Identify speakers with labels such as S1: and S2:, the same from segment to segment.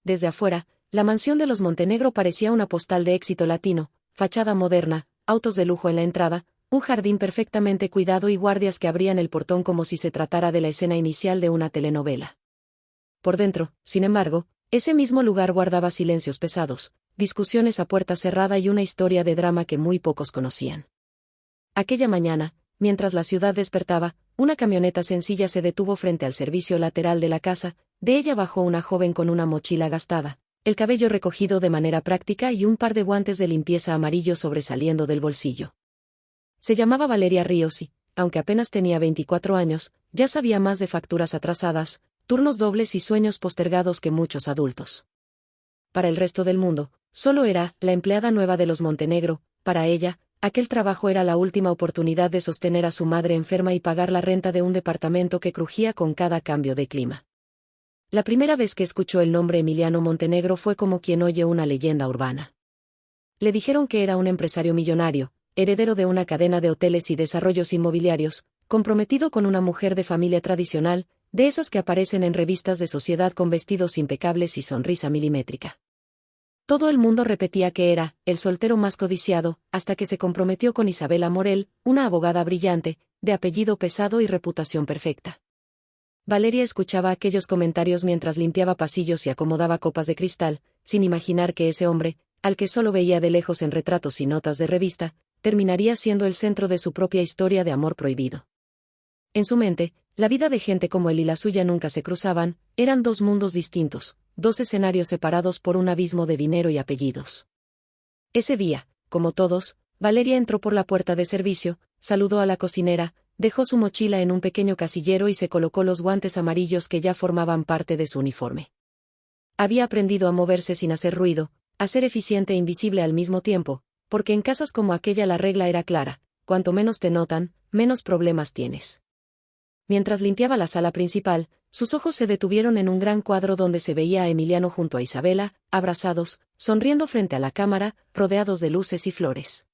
S1: desde afuera, la mansión de los Montenegro parecía una postal de éxito latino, fachada moderna, autos de lujo en la entrada, un jardín perfectamente cuidado y guardias que abrían el portón como si se tratara de la escena inicial de una telenovela. Por dentro, sin embargo, ese mismo lugar guardaba silencios pesados, discusiones a puerta cerrada y una historia de drama que muy pocos conocían. Aquella mañana, mientras la ciudad despertaba, una camioneta sencilla se detuvo frente al servicio lateral de la casa. De ella bajó una joven con una mochila gastada, el cabello recogido de manera práctica y un par de guantes de limpieza amarillos sobresaliendo del bolsillo. Se llamaba Valeria Ríos y, aunque apenas tenía 24 años, ya sabía más de facturas atrasadas, turnos dobles y sueños postergados que muchos adultos. Para el resto del mundo, solo era la empleada nueva de los Montenegro. Para ella, aquel trabajo era la última oportunidad de sostener a su madre enferma y pagar la renta de un departamento que crujía con cada cambio de clima. La primera vez que escuchó el nombre Emiliano Montenegro fue como quien oye una leyenda urbana. Le dijeron que era un empresario millonario, heredero de una cadena de hoteles y desarrollos inmobiliarios, comprometido con una mujer de familia tradicional, de esas que aparecen en revistas de sociedad con vestidos impecables y sonrisa milimétrica. Todo el mundo repetía que era el soltero más codiciado, hasta que se comprometió con Isabela Morel, una abogada brillante, de apellido pesado y reputación perfecta. Valeria escuchaba aquellos comentarios mientras limpiaba pasillos y acomodaba copas de cristal, sin imaginar que ese hombre, al que solo veía de lejos en retratos y notas de revista, terminaría siendo el centro de su propia historia de amor prohibido. En su mente, la vida de gente como él y la suya nunca se cruzaban, eran dos mundos distintos, dos escenarios separados por un abismo de dinero y apellidos. Ese día, como todos, Valeria entró por la puerta de servicio, saludó a la cocinera, dejó su mochila en un pequeño casillero y se colocó los guantes amarillos que ya formaban parte de su uniforme. Había aprendido a moverse sin hacer ruido, a ser eficiente e invisible al mismo tiempo, porque en casas como aquella la regla era clara: cuanto menos te notan, menos problemas tienes. Mientras limpiaba la sala principal, sus ojos se detuvieron en un gran cuadro donde se veía a Emiliano junto a Isabela, abrazados, sonriendo frente a la cámara, rodeados de luces y flores.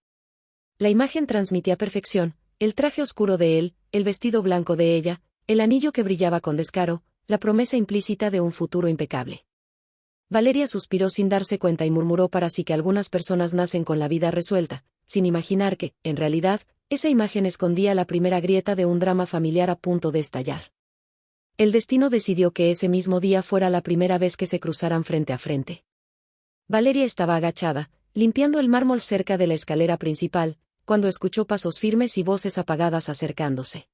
S1: La imagen transmitía perfección: el traje oscuro de él, el vestido blanco de ella, el anillo que brillaba con descaro, la promesa implícita de un futuro impecable. Valeria suspiró sin darse cuenta y murmuró para sí que algunas personas nacen con la vida resuelta, sin imaginar que, en realidad, esa imagen escondía la primera grieta de un drama familiar a punto de estallar. El destino decidió que ese mismo día fuera la primera vez que se cruzaran frente a frente. Valeria estaba agachada, limpiando el mármol cerca de la escalera principal, cuando escuchó pasos firmes y voces apagadas acercándose.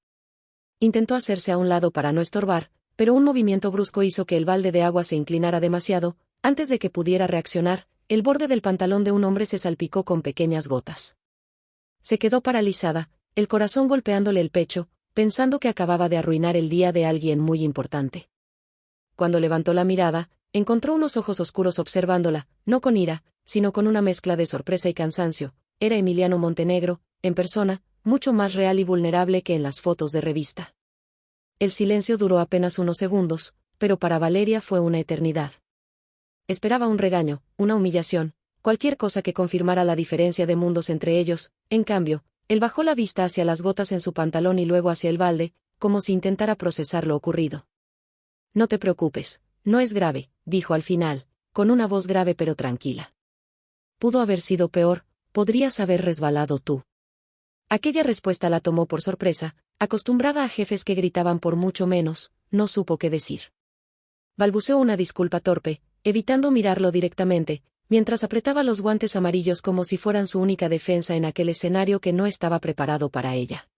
S1: Intentó hacerse a un lado para no estorbar, pero un movimiento brusco hizo que el balde de agua se inclinara demasiado. Antes de que pudiera reaccionar, el borde del pantalón de un hombre se salpicó con pequeñas gotas. Se quedó paralizada, el corazón golpeándole el pecho, pensando que acababa de arruinar el día de alguien muy importante. Cuando levantó la mirada, encontró unos ojos oscuros observándola, no con ira, sino con una mezcla de sorpresa y cansancio. Era Emiliano Montenegro, en persona, mucho más real y vulnerable que en las fotos de revista. El silencio duró apenas unos segundos, pero para Valeria fue una eternidad. Esperaba un regaño, una humillación, cualquier cosa que confirmara la diferencia de mundos entre ellos. En cambio, él bajó la vista hacia las gotas en su pantalón y luego hacia el balde, como si intentara procesar lo ocurrido. «No te preocupes, no es grave», dijo al final, con una voz grave pero tranquila. «Pudo haber sido peor, podrías haber resbalado tú». Aquella respuesta la tomó por sorpresa. Acostumbrada a jefes que gritaban por mucho menos, no supo qué decir. Balbuceó una disculpa torpe, evitando mirarlo directamente, mientras apretaba los guantes amarillos como si fueran su única defensa en aquel escenario que no estaba preparado para ella.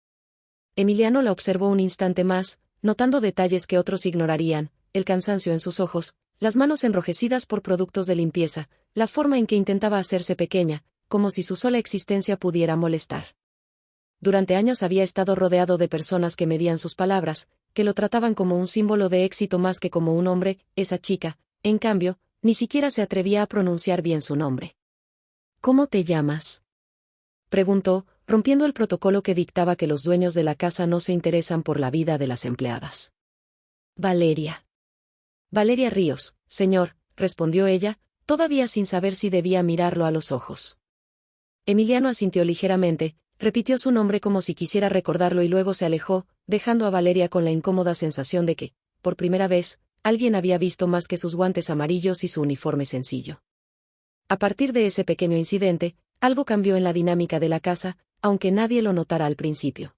S1: Emiliano la observó un instante más, notando detalles que otros ignorarían: el cansancio en sus ojos, las manos enrojecidas por productos de limpieza, la forma en que intentaba hacerse pequeña, como si su sola existencia pudiera molestar. Durante años había estado rodeado de personas que medían sus palabras, que lo trataban como un símbolo de éxito más que como un hombre. Esa chica, en cambio, ni siquiera se atrevía a pronunciar bien su nombre. «¿Cómo te llamas?», preguntó, rompiendo el protocolo que dictaba que los dueños de la casa no se interesan por la vida de las empleadas. «Valeria». «Valeria Ríos, señor», respondió ella, todavía sin saber si debía mirarlo a los ojos. Emiliano asintió ligeramente, repitió su nombre como si quisiera recordarlo y luego se alejó, dejando a Valeria con la incómoda sensación de que, por primera vez, alguien había visto más que sus guantes amarillos y su uniforme sencillo. A partir de ese pequeño incidente, algo cambió en la dinámica de la casa, aunque nadie lo notara al principio.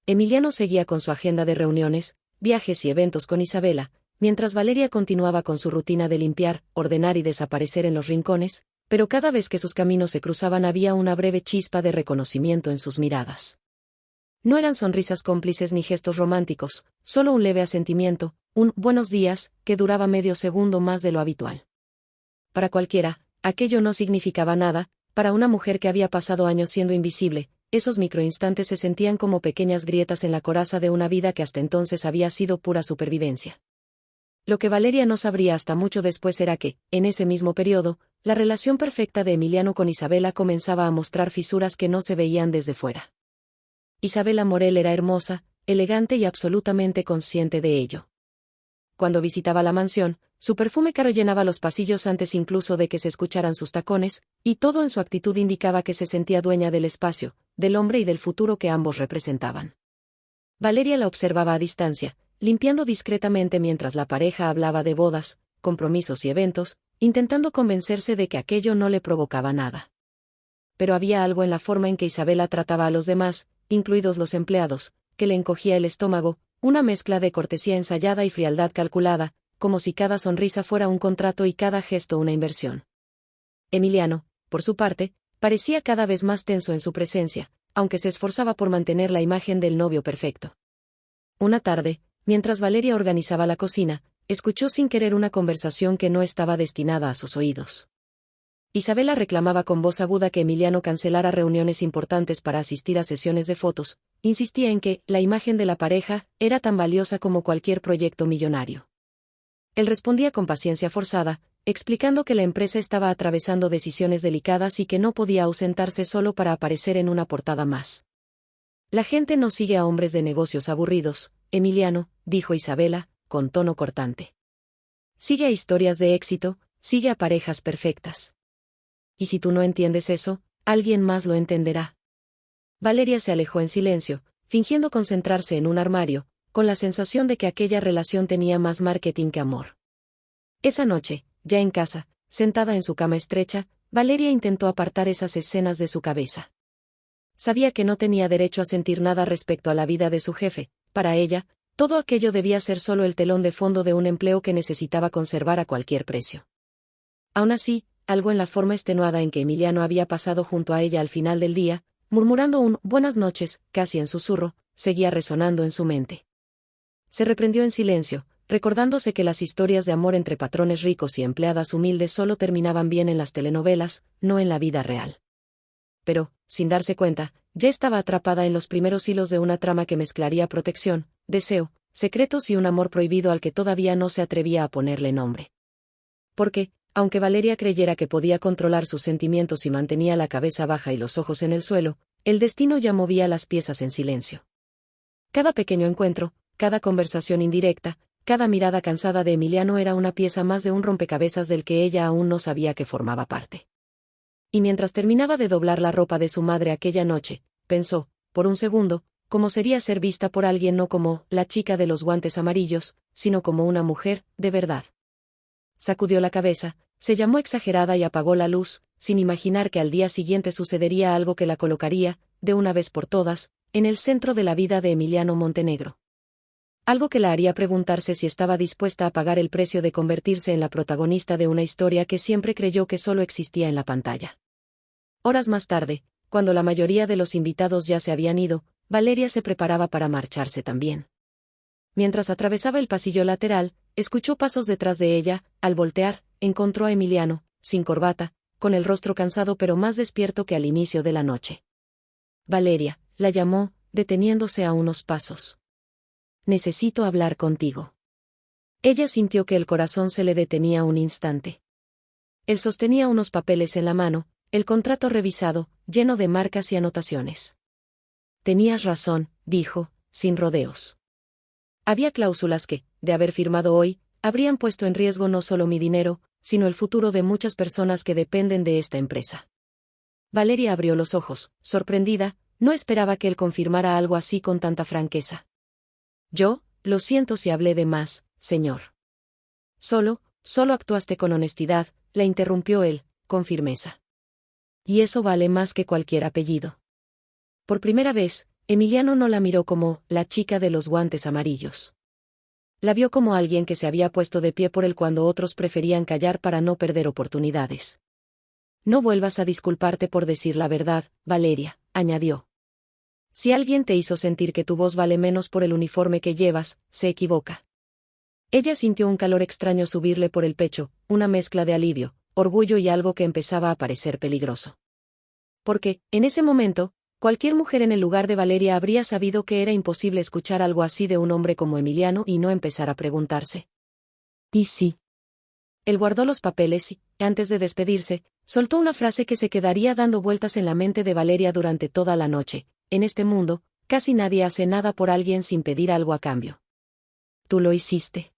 S1: Emiliano seguía con su agenda de reuniones, viajes y eventos con Isabela, mientras Valeria continuaba con su rutina de limpiar, ordenar y desaparecer en los rincones, pero cada vez que sus caminos se cruzaban había una breve chispa de reconocimiento en sus miradas. No eran sonrisas cómplices ni gestos románticos, solo un leve asentimiento, un «buenos días», que duraba medio segundo más de lo habitual. Para cualquiera, aquello no significaba nada, para una mujer que había pasado años siendo invisible, esos microinstantes se sentían como pequeñas grietas en la coraza de una vida que hasta entonces había sido pura supervivencia. Lo que Valeria no sabría hasta mucho después era que, en ese mismo periodo, la relación perfecta de Emiliano con Isabela comenzaba a mostrar fisuras que no se veían desde fuera. Isabela Morel era hermosa, elegante y absolutamente consciente de ello. Cuando visitaba la mansión, su perfume caro llenaba los pasillos antes incluso de que se escucharan sus tacones, y todo en su actitud indicaba que se sentía dueña del espacio, del hombre y del futuro que ambos representaban. Valeria la observaba a distancia, limpiando discretamente mientras la pareja hablaba de bodas, compromisos y eventos, intentando convencerse de que aquello no le provocaba nada. Pero había algo en la forma en que Isabela trataba a los demás, incluidos los empleados, que le encogía el estómago, una mezcla de cortesía ensayada y frialdad calculada, como si cada sonrisa fuera un contrato y cada gesto una inversión. Emiliano, por su parte, parecía cada vez más tenso en su presencia, aunque se esforzaba por mantener la imagen del novio perfecto. Una tarde, mientras Valeria organizaba la cocina, escuchó sin querer una conversación que no estaba destinada a sus oídos. Isabela reclamaba con voz aguda que Emiliano cancelara reuniones importantes para asistir a sesiones de fotos, insistía en que la imagen de la pareja era tan valiosa como cualquier proyecto millonario. Él respondía con paciencia forzada, explicando que la empresa estaba atravesando decisiones delicadas y que no podía ausentarse solo para aparecer en una portada más. La gente no sigue a hombres de negocios aburridos, Emiliano, dijo Isabela, con tono cortante. Sigue a historias de éxito, sigue a parejas perfectas. Y si tú no entiendes eso, alguien más lo entenderá. Valeria se alejó en silencio, fingiendo concentrarse en un armario, con la sensación de que aquella relación tenía más marketing que amor. Esa noche, ya en casa, sentada en su cama estrecha, Valeria intentó apartar esas escenas de su cabeza. Sabía que no tenía derecho a sentir nada respecto a la vida de su jefe, para ella, todo aquello debía ser solo el telón de fondo de un empleo que necesitaba conservar a cualquier precio. Aún así, algo en la forma extenuada en que Emiliano había pasado junto a ella al final del día, murmurando un «buenas noches», casi en susurro, seguía resonando en su mente. Se reprendió en silencio, recordándose que las historias de amor entre patrones ricos y empleadas humildes solo terminaban bien en las telenovelas, no en la vida real. Pero, sin darse cuenta, ya estaba atrapada en los primeros hilos de una trama que mezclaría protección, deseo, secretos y un amor prohibido al que todavía no se atrevía a ponerle nombre. Porque, aunque Valeria creyera que podía controlar sus sentimientos y mantenía la cabeza baja y los ojos en el suelo, el destino ya movía las piezas en silencio. Cada pequeño encuentro, cada conversación indirecta, cada mirada cansada de Emiliano era una pieza más de un rompecabezas del que ella aún no sabía que formaba parte. Y mientras terminaba de doblar la ropa de su madre aquella noche, pensó, por un segundo, cómo sería ser vista por alguien no como la chica de los guantes amarillos, sino como una mujer, de verdad. Sacudió la cabeza, se llamó exagerada y apagó la luz, sin imaginar que al día siguiente sucedería algo que la colocaría, de una vez por todas, en el centro de la vida de Emiliano Montenegro. Algo que la haría preguntarse si estaba dispuesta a pagar el precio de convertirse en la protagonista de una historia que siempre creyó que solo existía en la pantalla. Horas más tarde, cuando la mayoría de los invitados ya se habían ido, Valeria se preparaba para marcharse también. Mientras atravesaba el pasillo lateral, escuchó pasos detrás de ella. Al voltear, encontró a Emiliano, sin corbata, con el rostro cansado pero más despierto que al inicio de la noche. Valeria, la llamó, deteniéndose a unos pasos. Necesito hablar contigo. Ella sintió que el corazón se le detenía un instante. Él sostenía unos papeles en la mano, el contrato revisado, lleno de marcas y anotaciones. Tenías razón, dijo, sin rodeos. Había cláusulas que, de haber firmado hoy, habrían puesto en riesgo no solo mi dinero, sino el futuro de muchas personas que dependen de esta empresa. Valeria abrió los ojos, sorprendida, no esperaba que él confirmara algo así con tanta franqueza. Yo, lo siento si hablé de más, señor. Solo actuaste con honestidad, la interrumpió él, con firmeza. Y eso vale más que cualquier apellido. Por primera vez, Emiliano no la miró como la chica de los guantes amarillos. La vio como alguien que se había puesto de pie por él cuando otros preferían callar para no perder oportunidades. No vuelvas a disculparte por decir la verdad, Valeria, añadió. Si alguien te hizo sentir que tu voz vale menos por el uniforme que llevas, se equivoca. Ella sintió un calor extraño subirle por el pecho, una mezcla de alivio, orgullo y algo que empezaba a parecer peligroso. Porque, en ese momento, cualquier mujer en el lugar de Valeria habría sabido que era imposible escuchar algo así de un hombre como Emiliano y no empezar a preguntarse. ¿Y sí? Él guardó los papeles y, antes de despedirse, soltó una frase que se quedaría dando vueltas en la mente de Valeria durante toda la noche. En este mundo, casi nadie hace nada por alguien sin pedir algo a cambio. Tú lo hiciste.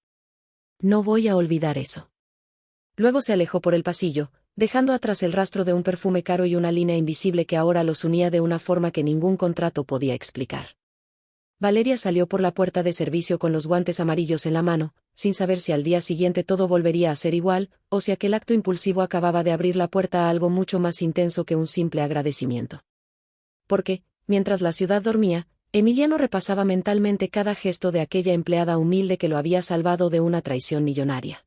S1: No voy a olvidar eso. Luego se alejó por el pasillo, dejando atrás el rastro de un perfume caro y una línea invisible que ahora los unía de una forma que ningún contrato podía explicar. Valeria salió por la puerta de servicio con los guantes amarillos en la mano, sin saber si al día siguiente todo volvería a ser igual, o si aquel acto impulsivo acababa de abrir la puerta a algo mucho más intenso que un simple agradecimiento. Porque, mientras la ciudad dormía, Emiliano repasaba mentalmente cada gesto de aquella empleada humilde que lo había salvado de una traición millonaria.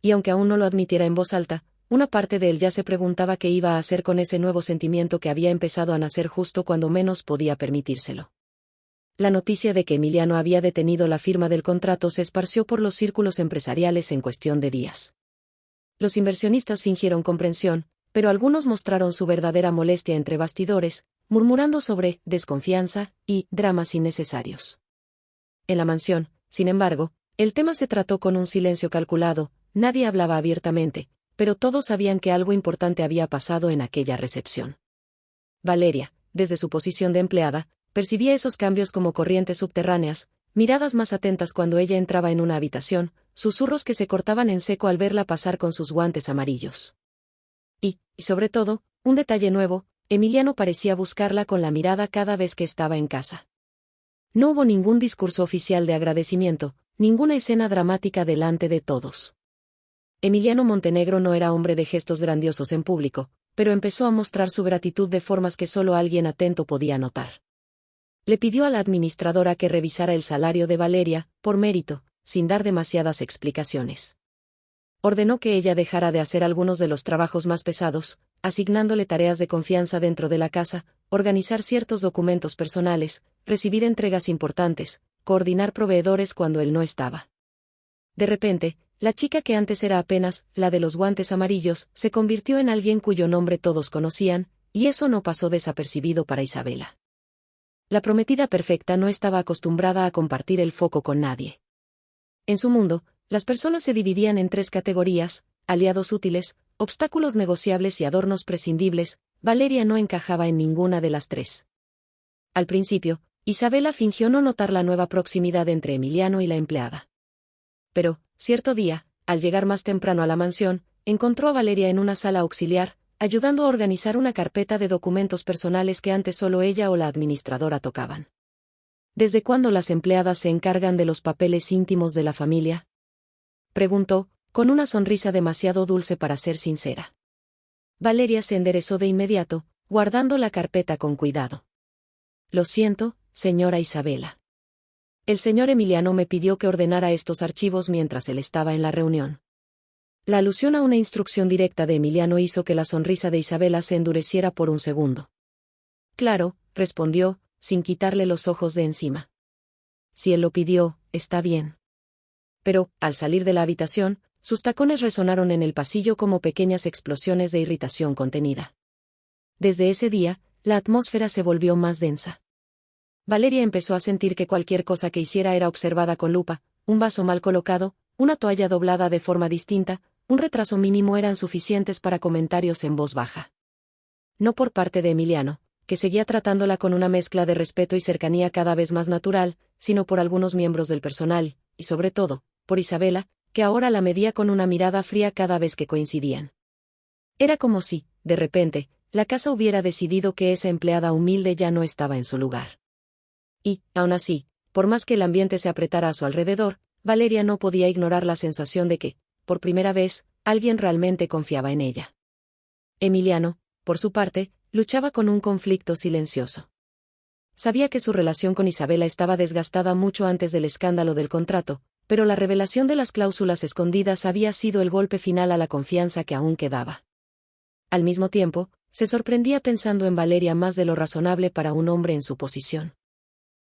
S1: Y aunque aún no lo admitiera en voz alta, una parte de él ya se preguntaba qué iba a hacer con ese nuevo sentimiento que había empezado a nacer justo cuando menos podía permitírselo. La noticia de que Emiliano había detenido la firma del contrato se esparció por los círculos empresariales en cuestión de días. Los inversionistas fingieron comprensión, pero algunos mostraron su verdadera molestia entre bastidores, murmurando sobre desconfianza y dramas innecesarios. En la mansión, sin embargo, el tema se trató con un silencio calculado, nadie hablaba abiertamente, pero todos sabían que algo importante había pasado en aquella recepción. Valeria, desde su posición de empleada, percibía esos cambios como corrientes subterráneas, miradas más atentas cuando ella entraba en una habitación, susurros que se cortaban en seco al verla pasar con sus guantes amarillos. Y sobre todo, un detalle nuevo, Emiliano parecía buscarla con la mirada cada vez que estaba en casa. No hubo ningún discurso oficial de agradecimiento, ninguna escena dramática delante de todos. Emiliano Montenegro no era hombre de gestos grandiosos en público, pero empezó a mostrar su gratitud de formas que solo alguien atento podía notar. Le pidió a la administradora que revisara el salario de Valeria, por mérito, sin dar demasiadas explicaciones. Ordenó que ella dejara de hacer algunos de los trabajos más pesados, asignándole tareas de confianza dentro de la casa, organizar ciertos documentos personales, recibir entregas importantes, coordinar proveedores cuando él no estaba. De repente, la chica que antes era apenas la de los guantes amarillos, se convirtió en alguien cuyo nombre todos conocían, y eso no pasó desapercibido para Isabela. La prometida perfecta no estaba acostumbrada a compartir el foco con nadie. En su mundo, las personas se dividían en tres categorías: aliados útiles, obstáculos negociables y adornos prescindibles. Valeria no encajaba en ninguna de las tres. Al principio, Isabela fingió no notar la nueva proximidad entre Emiliano y la empleada. Pero, cierto día, al llegar más temprano a la mansión, encontró a Valeria en una sala auxiliar, ayudando a organizar una carpeta de documentos personales que antes solo ella o la administradora tocaban. ¿Desde cuándo las empleadas se encargan de los papeles íntimos de la familia?, preguntó, con una sonrisa demasiado dulce para ser sincera. Valeria se enderezó de inmediato, guardando la carpeta con cuidado. Lo siento, señora Isabela. El señor Emiliano me pidió que ordenara estos archivos mientras él estaba en la reunión. La alusión a una instrucción directa de Emiliano hizo que la sonrisa de Isabela se endureciera por un segundo. Claro, respondió, sin quitarle los ojos de encima. Si él lo pidió, está bien. Pero, al salir de la habitación, sus tacones resonaron en el pasillo como pequeñas explosiones de irritación contenida. Desde ese día, la atmósfera se volvió más densa. Valeria empezó a sentir que cualquier cosa que hiciera era observada con lupa: un vaso mal colocado, una toalla doblada de forma distinta, un retraso mínimo eran suficientes para comentarios en voz baja. No por parte de Emiliano, que seguía tratándola con una mezcla de respeto y cercanía cada vez más natural, sino por algunos miembros del personal, y sobre todo, por Isabela, que ahora la medía con una mirada fría cada vez que coincidían. Era como si, de repente, la casa hubiera decidido que esa empleada humilde ya no estaba en su lugar. Y, aún así, por más que el ambiente se apretara a su alrededor, Valeria no podía ignorar la sensación de que, por primera vez, alguien realmente confiaba en ella. Emiliano, por su parte, luchaba con un conflicto silencioso. Sabía que su relación con Isabela estaba desgastada mucho antes del escándalo del contrato, pero la revelación de las cláusulas escondidas había sido el golpe final a la confianza que aún quedaba. Al mismo tiempo, se sorprendía pensando en Valeria más de lo razonable para un hombre en su posición.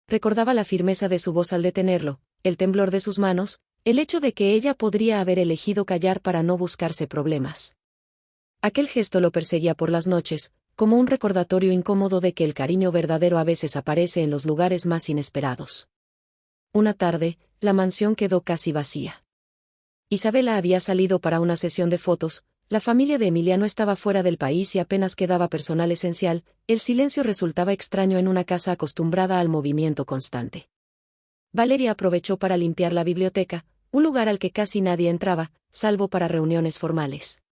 S1: Recordaba la firmeza de su voz al detenerlo, el temblor de sus manos, el hecho de que ella podría haber elegido callar para no buscarse problemas. Aquel gesto lo perseguía por las noches, como un recordatorio incómodo de que el cariño verdadero a veces aparece en los lugares más inesperados. Una tarde, la mansión quedó casi vacía. Isabela había salido para una sesión de fotos, la familia de Emiliano estaba fuera del país y apenas quedaba personal esencial, el silencio resultaba extraño en una casa acostumbrada al movimiento constante. Valeria aprovechó para limpiar la biblioteca, un lugar al que casi nadie entraba, salvo para reuniones formales.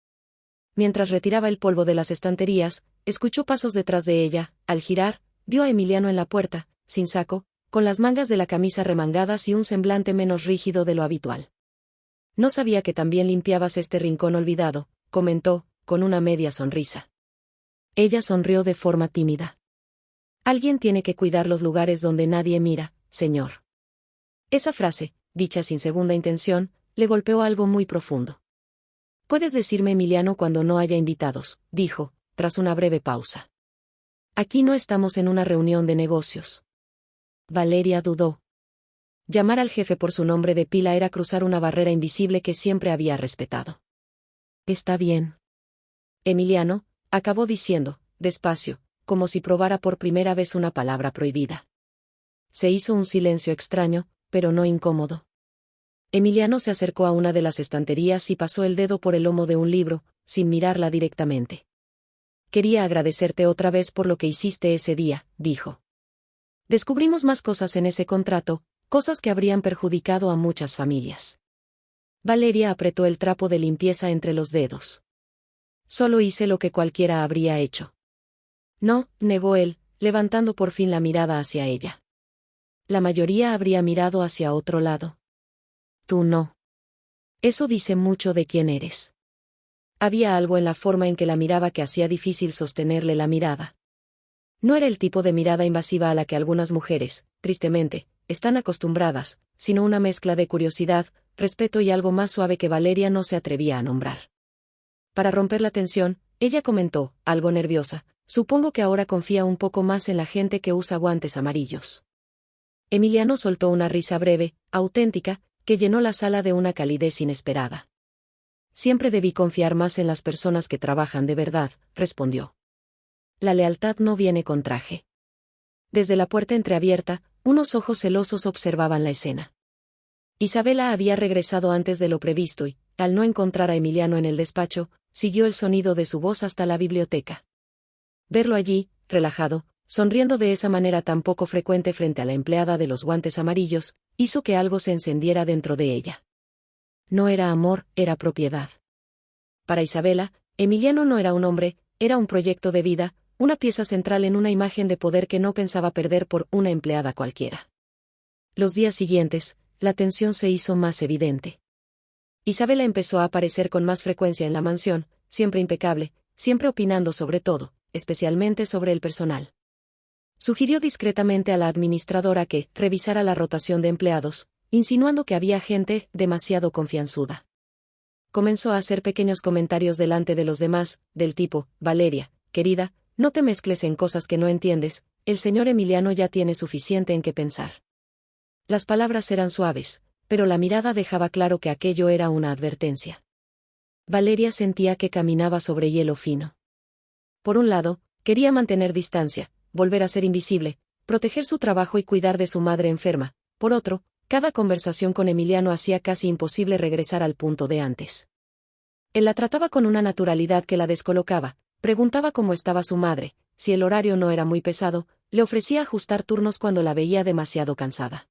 S1: Mientras retiraba el polvo de las estanterías, escuchó pasos detrás de ella. Al girar, vio a Emiliano en la puerta, sin saco, con las mangas de la camisa remangadas y un semblante menos rígido de lo habitual. No sabía que también limpiabas este rincón olvidado, comentó, con una media sonrisa. Ella sonrió de forma tímida. Alguien tiene que cuidar los lugares donde nadie mira, señor. Esa frase, dicha sin segunda intención, le golpeó algo muy profundo. Puedes decirme Emiliano cuando no haya invitados, dijo, tras una breve pausa. Aquí no estamos en una reunión de negocios. Valeria dudó. Llamar al jefe por su nombre de pila era cruzar una barrera invisible que siempre había respetado. Está bien. Emiliano, acabó diciendo, despacio, como si probara por primera vez una palabra prohibida. Se hizo un silencio extraño, pero no incómodo. Emiliano se acercó a una de las estanterías y pasó el dedo por el lomo de un libro, sin mirarla directamente. Quería agradecerte otra vez por lo que hiciste ese día, dijo. Descubrimos más cosas en ese contrato, cosas que habrían perjudicado a muchas familias. Valeria apretó el trapo de limpieza entre los dedos. Solo hice lo que cualquiera habría hecho. No, negó él, levantando por fin la mirada hacia ella. La mayoría habría mirado hacia otro lado. Tú no. Eso dice mucho de quién eres. Había algo en la forma en que la miraba que hacía difícil sostenerle la mirada. No era el tipo de mirada invasiva a la que algunas mujeres, tristemente, están acostumbradas, sino una mezcla de curiosidad, respeto y algo más suave que Valeria no se atrevía a nombrar. Para romper la tensión, ella comentó, algo nerviosa, supongo que ahora confía un poco más en la gente que usa guantes amarillos. Emiliano soltó una risa breve, auténtica, que llenó la sala de una calidez inesperada. Siempre debí confiar más en las personas que trabajan de verdad, respondió. La lealtad no viene con traje. Desde la puerta entreabierta, unos ojos celosos observaban la escena. Isabela había regresado antes de lo previsto y, al no encontrar a Emiliano en el despacho, siguió el sonido de su voz hasta la biblioteca. Verlo allí, relajado, sonriendo de esa manera tan poco frecuente frente a la empleada de los guantes amarillos, hizo que algo se encendiera dentro de ella. No era amor, era propiedad. Para Isabela, Emiliano no era un hombre, era un proyecto de vida, una pieza central en una imagen de poder que no pensaba perder por una empleada cualquiera. Los días siguientes, la tensión se hizo más evidente. Isabela empezó a aparecer con más frecuencia en la mansión, siempre impecable, siempre opinando sobre todo, especialmente sobre el personal. Sugirió discretamente a la administradora que revisara la rotación de empleados, insinuando que había gente demasiado confianzuda. Comenzó a hacer pequeños comentarios delante de los demás, del tipo, Valeria, querida, no te mezcles en cosas que no entiendes, el señor Emiliano ya tiene suficiente en qué pensar. Las palabras eran suaves, pero la mirada dejaba claro que aquello era una advertencia. Valeria sentía que caminaba sobre hielo fino. Por un lado, quería mantener distancia, volver a ser invisible, proteger su trabajo y cuidar de su madre enferma. Por otro, cada conversación con Emiliano hacía casi imposible regresar al punto de antes. Él la trataba con una naturalidad que la descolocaba, preguntaba cómo estaba su madre, si el horario no era muy pesado, le ofrecía ajustar turnos cuando la veía demasiado cansada.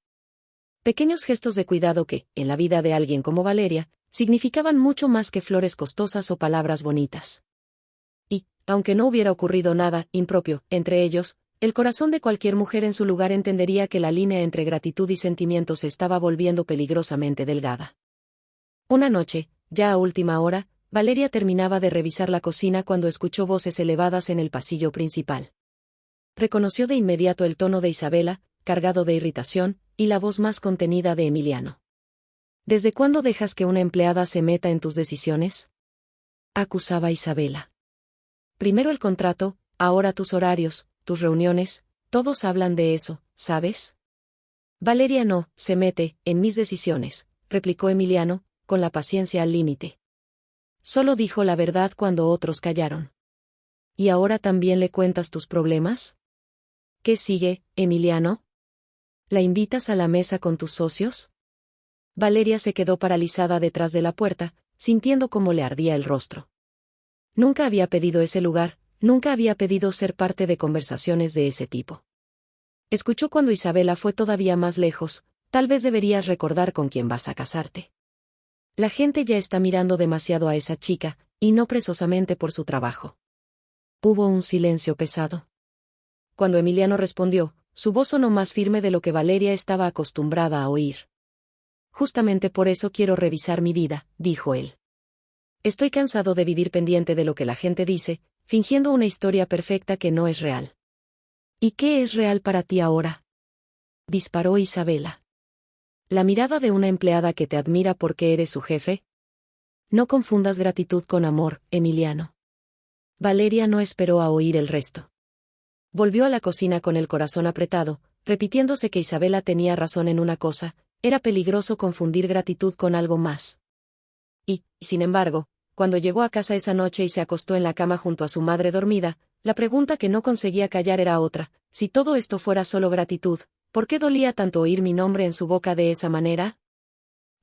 S1: Pequeños gestos de cuidado que, en la vida de alguien como Valeria, significaban mucho más que flores costosas o palabras bonitas. Y, aunque no hubiera ocurrido nada impropio entre ellos, el corazón de cualquier mujer en su lugar entendería que la línea entre gratitud y sentimiento se estaba volviendo peligrosamente delgada. Una noche, ya a última hora, Valeria terminaba de revisar la cocina cuando escuchó voces elevadas en el pasillo principal. Reconoció de inmediato el tono de Isabela, cargado de irritación, y la voz más contenida de Emiliano. ¿Desde cuándo dejas que una empleada se meta en tus decisiones?, acusaba Isabela. Primero el contrato, ahora tus horarios, tus reuniones, todos hablan de eso, ¿sabes? Valeria no se mete en mis decisiones, replicó Emiliano, con la paciencia al límite. Solo dijo la verdad cuando otros callaron. ¿Y ahora también le cuentas tus problemas? ¿Qué sigue, Emiliano? ¿La invitas a la mesa con tus socios? Valeria se quedó paralizada detrás de la puerta, sintiendo cómo le ardía el rostro. Nunca había pedido ese lugar, nunca había pedido ser parte de conversaciones de ese tipo. Escuchó cuando Isabela fue todavía más lejos: tal vez deberías recordar con quién vas a casarte. La gente ya está mirando demasiado a esa chica, y no precisamente por su trabajo. Hubo un silencio pesado. Cuando Emiliano respondió, su voz sonó más firme de lo que Valeria estaba acostumbrada a oír. Justamente por eso quiero revisar mi vida, dijo él. Estoy cansado de vivir pendiente de lo que la gente dice, fingiendo una historia perfecta que no es real. ¿Y qué es real para ti ahora?, disparó Isabela. ¿La mirada de una empleada que te admira porque eres su jefe? No confundas gratitud con amor, Emiliano. Valeria no esperó a oír el resto. Volvió a la cocina con el corazón apretado, repitiéndose que Isabela tenía razón en una cosa: era peligroso confundir gratitud con algo más. Y, sin embargo, cuando llegó a casa esa noche y se acostó en la cama junto a su madre dormida, la pregunta que no conseguía callar era otra: si todo esto fuera solo gratitud, ¿por qué dolía tanto oír mi nombre en su boca de esa manera?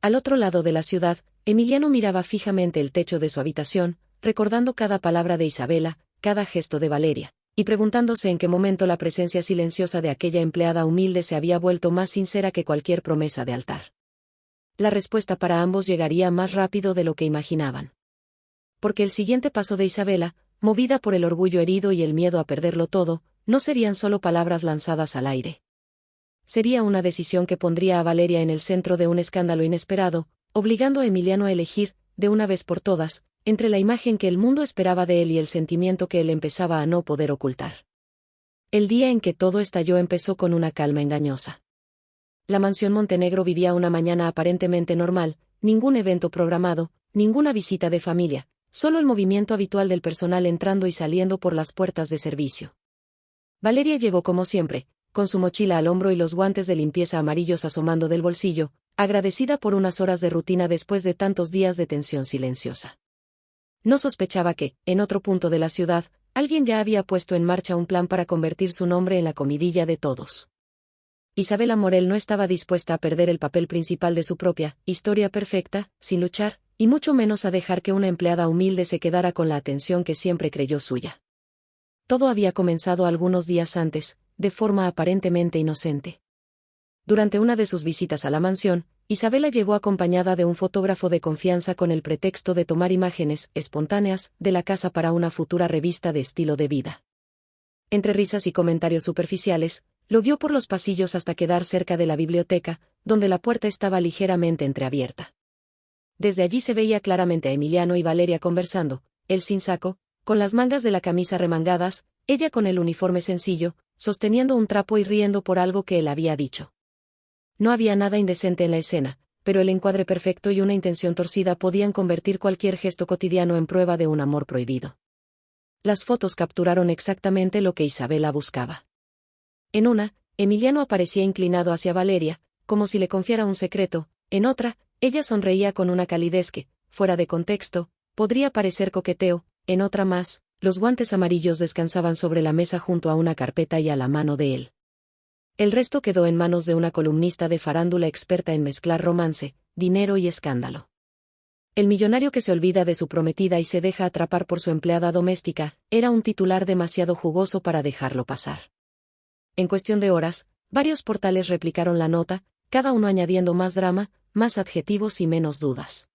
S1: Al otro lado de la ciudad, Emiliano miraba fijamente el techo de su habitación, recordando cada palabra de Isabela, cada gesto de Valeria, y preguntándose en qué momento la presencia silenciosa de aquella empleada humilde se había vuelto más sincera que cualquier promesa de altar. La respuesta para ambos llegaría más rápido de lo que imaginaban. Porque el siguiente paso de Isabela, movida por el orgullo herido y el miedo a perderlo todo, no serían solo palabras lanzadas al aire. Sería una decisión que pondría a Valeria en el centro de un escándalo inesperado, obligando a Emiliano a elegir, de una vez por todas, entre la imagen que el mundo esperaba de él y el sentimiento que él empezaba a no poder ocultar. El día en que todo estalló empezó con una calma engañosa. La mansión Montenegro vivía una mañana aparentemente normal, ningún evento programado, ninguna visita de familia, solo el movimiento habitual del personal entrando y saliendo por las puertas de servicio. Valeria llegó como siempre, con su mochila al hombro y los guantes de limpieza amarillos asomando del bolsillo, agradecida por unas horas de rutina después de tantos días de tensión silenciosa. No sospechaba que, en otro punto de la ciudad, alguien ya había puesto en marcha un plan para convertir su nombre en la comidilla de todos. Isabela Morel no estaba dispuesta a perder el papel principal de su propia historia perfecta, sin luchar, y mucho menos a dejar que una empleada humilde se quedara con la atención que siempre creyó suya. Todo había comenzado algunos días antes, de forma aparentemente inocente. Durante una de sus visitas a la mansión, Isabela llegó acompañada de un fotógrafo de confianza con el pretexto de tomar imágenes espontáneas de la casa para una futura revista de estilo de vida. Entre risas y comentarios superficiales, lo guió por los pasillos hasta quedar cerca de la biblioteca, donde la puerta estaba ligeramente entreabierta. Desde allí se veía claramente a Emiliano y Valeria conversando, él sin saco, con las mangas de la camisa remangadas, ella con el uniforme sencillo, sosteniendo un trapo y riendo por algo que él había dicho. No había nada indecente en la escena, pero el encuadre perfecto y una intención torcida podían convertir cualquier gesto cotidiano en prueba de un amor prohibido. Las fotos capturaron exactamente lo que Isabela buscaba. En una, Emiliano aparecía inclinado hacia Valeria, como si le confiara un secreto; en otra, ella sonreía con una calidez que, fuera de contexto, podría parecer coqueteo; en otra más, los guantes amarillos descansaban sobre la mesa junto a una carpeta y a la mano de él. El resto quedó en manos de una columnista de farándula experta en mezclar romance, dinero y escándalo. El millonario que se olvida de su prometida y se deja atrapar por su empleada doméstica, era un titular demasiado jugoso para dejarlo pasar. En cuestión de horas, varios portales replicaron la nota, cada uno añadiendo más drama, más adjetivos y menos dudas.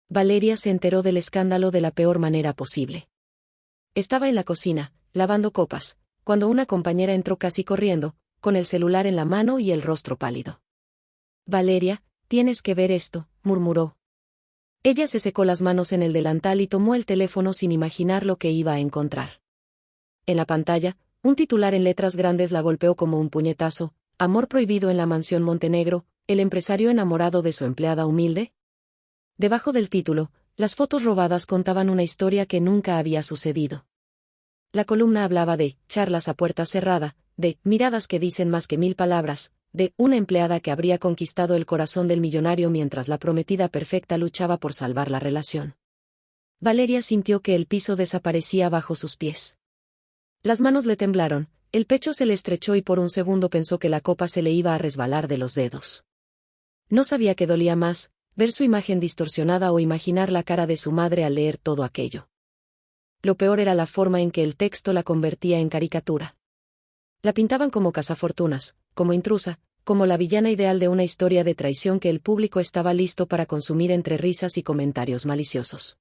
S1: Valeria se enteró del escándalo de la peor manera posible. Estaba en la cocina, lavando copas, cuando una compañera entró casi corriendo, con el celular en la mano y el rostro pálido. «Valeria, tienes que ver esto», murmuró. Ella se secó las manos en el delantal y tomó el teléfono sin imaginar lo que iba a encontrar. En la pantalla, un titular en letras grandes la golpeó como un puñetazo: «Amor prohibido en la mansión Montenegro, el empresario enamorado de su empleada humilde». Debajo del título, las fotos robadas contaban una historia que nunca había sucedido. La columna hablaba de charlas a puerta cerrada, de miradas que dicen más que 1000 palabras, de una empleada que habría conquistado el corazón del millonario mientras la prometida perfecta luchaba por salvar la relación. Valeria sintió que el piso desaparecía bajo sus pies. Las manos le temblaron, el pecho se le estrechó y por un segundo pensó que la copa se le iba a resbalar de los dedos. No sabía qué dolía más, ver su imagen distorsionada o imaginar la cara de su madre al leer todo aquello. Lo peor era la forma en que el texto la convertía en caricatura. La pintaban como cazafortunas, como intrusa, como la villana ideal de una historia de traición que el público estaba listo para consumir entre risas y comentarios maliciosos.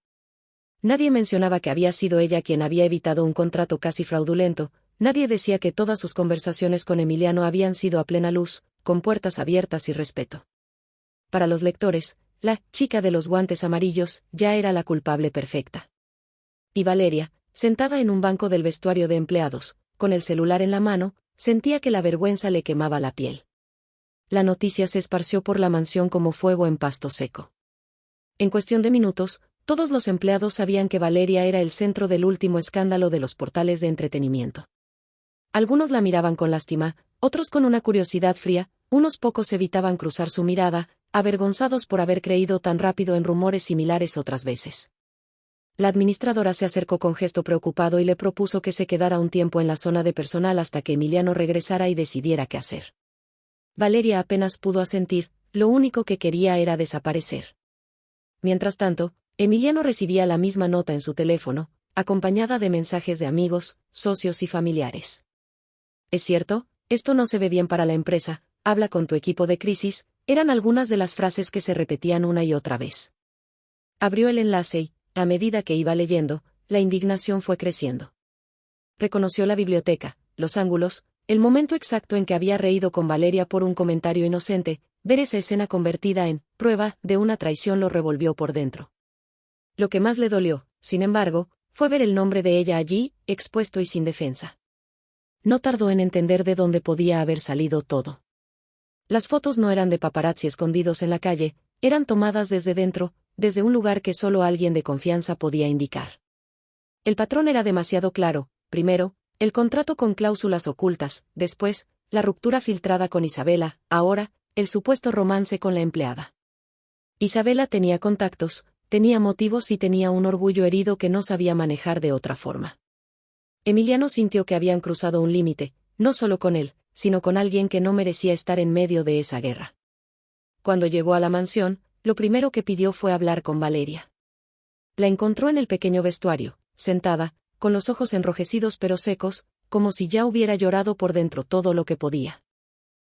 S1: Nadie mencionaba que había sido ella quien había evitado un contrato casi fraudulento, nadie decía que todas sus conversaciones con Emiliano habían sido a plena luz, con puertas abiertas y respeto. Para los lectores, la chica de los guantes amarillos ya era la culpable perfecta. Y Valeria, sentada en un banco del vestuario de empleados, con el celular en la mano, sentía que la vergüenza le quemaba la piel. La noticia se esparció por la mansión como fuego en pasto seco. En cuestión de minutos, todos los empleados sabían que Valeria era el centro del último escándalo de los portales de entretenimiento. Algunos la miraban con lástima, otros con una curiosidad fría, unos pocos evitaban cruzar su mirada, avergonzados por haber creído tan rápido en rumores similares otras veces. La administradora se acercó con gesto preocupado y le propuso que se quedara un tiempo en la zona de personal hasta que Emiliano regresara y decidiera qué hacer. Valeria apenas pudo asentir, lo único que quería era desaparecer. Mientras tanto, Emiliano recibía la misma nota en su teléfono, acompañada de mensajes de amigos, socios y familiares. «Es cierto, esto no se ve bien para la empresa, habla con tu equipo de crisis», eran algunas de las frases que se repetían una y otra vez. Abrió el enlace y, a medida que iba leyendo, la indignación fue creciendo. Reconoció la biblioteca, los ángulos, el momento exacto en que había reído con Valeria por un comentario inocente. Ver esa escena convertida en prueba de una traición lo revolvió por dentro. Lo que más le dolió, sin embargo, fue ver el nombre de ella allí, expuesto y sin defensa. No tardó en entender de dónde podía haber salido todo. Las fotos no eran de paparazzi escondidos en la calle, eran tomadas desde dentro, desde un lugar que solo alguien de confianza podía indicar. El patrón era demasiado claro: primero, el contrato con cláusulas ocultas, después, la ruptura filtrada con Isabela, ahora, el supuesto romance con la empleada. Isabela tenía contactos, tenía motivos y tenía un orgullo herido que no sabía manejar de otra forma. Emiliano sintió que habían cruzado un límite, no solo con él, sino con alguien que no merecía estar en medio de esa guerra. Cuando llegó a la mansión, lo primero que pidió fue hablar con Valeria. La encontró en el pequeño vestuario, sentada, con los ojos enrojecidos pero secos, como si ya hubiera llorado por dentro todo lo que podía.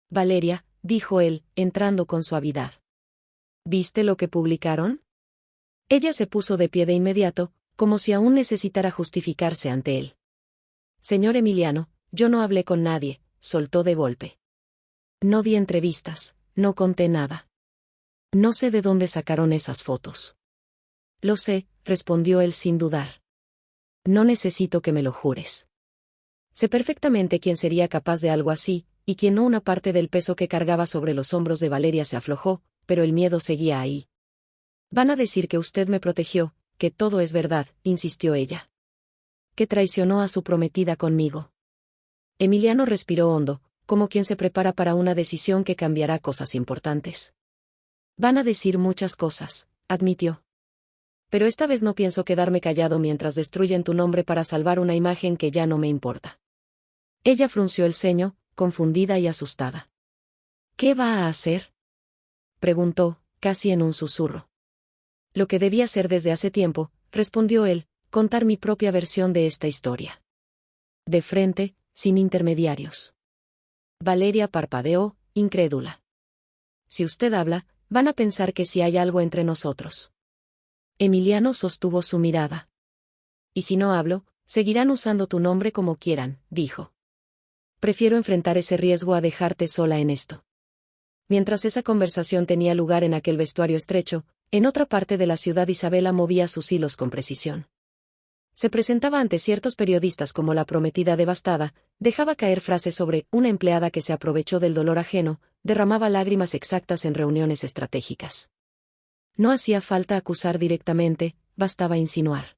S1: «Valeria», dijo él, entrando con suavidad. «¿Viste lo que publicaron?». Ella se puso de pie de inmediato, como si aún necesitara justificarse ante él. «Señor Emiliano, yo no hablé con nadie», soltó de golpe. «No di entrevistas, no conté nada. No sé de dónde sacaron esas fotos». «Lo sé», respondió él sin dudar. «No necesito que me lo jures. Sé perfectamente quién sería capaz de algo así, y quién no». Una parte del peso que cargaba sobre los hombros de Valeria se aflojó, pero el miedo seguía ahí. «Van a decir que usted me protegió, que todo es verdad», insistió ella. «Que traicionó a su prometida conmigo». Emiliano respiró hondo, como quien se prepara para una decisión que cambiará cosas importantes. «Van a decir muchas cosas», admitió. «Pero esta vez no pienso quedarme callado mientras destruyen tu nombre para salvar una imagen que ya no me importa». Ella frunció el ceño, confundida y asustada. «¿Qué va a hacer?», preguntó, casi en un susurro. «Lo que debía hacer desde hace tiempo», respondió él, «contar mi propia versión de esta historia. De frente, sin intermediarios». Valeria parpadeó, incrédula. «Si usted habla, van a pensar que sí hay algo entre nosotros». Emiliano sostuvo su mirada. «¿Y si no hablo?», seguirán usando tu nombre como quieran, dijo. Prefiero enfrentar ese riesgo a dejarte sola en esto. Mientras esa conversación tenía lugar en aquel vestuario estrecho, en otra parte de la ciudad Isabela movía sus hilos con precisión. Se presentaba ante ciertos periodistas como la prometida devastada, dejaba caer frases sobre una empleada que se aprovechó del dolor ajeno, derramaba lágrimas exactas en reuniones estratégicas. No hacía falta acusar directamente, bastaba insinuar.